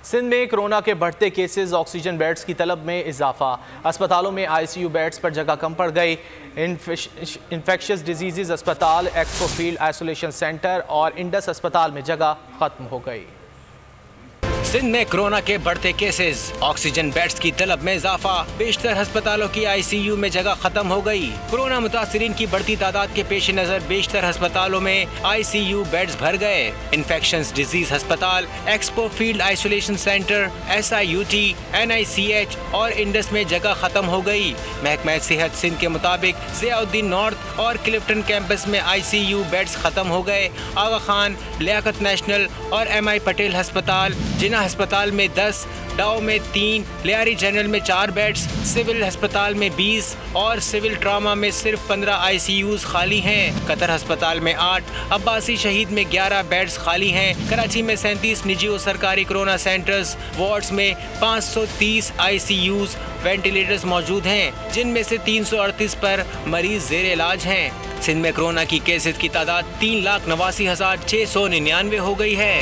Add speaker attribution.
Speaker 1: सिंध में कोरोना के बढ़ते केसेस, ऑक्सीजन बेड्स की तलब में इजाफा। अस्पतालों में आईसीयू बेड्स पर जगह कम पड़ गई। इन्फेक्शियस डिजीज़ अस्पताल, एक्सपो फील्ड आइसोलेशन सेंटर और इंडस अस्पताल में जगह खत्म हो गई।
Speaker 2: सिंध में कोरोना के बढ़ते केसेस, ऑक्सीजन बेड्स की तलब में इजाफा। बेशतर अस्पतालों की आईसीयू में जगह खत्म हो गई। कोरोना मुतासिरीन की बढ़ती तादाद के पेश नजर बेशतर अस्पतालों में आईसीयू बेड्स भर गए। इन्फेक्शंस डिजीज अस्पताल, expo field isolation centre, SIUT, NICH और इंडस में जगह खत्म हो गई। महकमा सेहत सिंध के मुताबिक ज़ियाउद्दीन नॉर्थ और क्लिफ्टन कैंपस में आईसीयू बेड्स खत्म हो गए। आगा खान, लियाकत नेशनल और MI पटेल अस्पताल, जिन्ना अस्पताल में 10, डाओ में 3, लियारी जनरल में 4 बेड्स, सिविल अस्पताल में 20 और सिविल ट्रामा में सिर्फ 15 आईसीयूज खाली हैं। कतर अस्पताल में 8, अब्बासी शहीद में 11 बेड्स खाली हैं। कराची में 37 निजी और सरकारी कोरोना सेंटर्स, वार्ड्स में 530 आईसीयूज वेंटिलेटर्स मौजूद हैं, जिनमें से 338 पर मरीज जेर इलाज हैं। सिंध में कोरोना की केसेस की तादाद 3,89,699 हो गई है।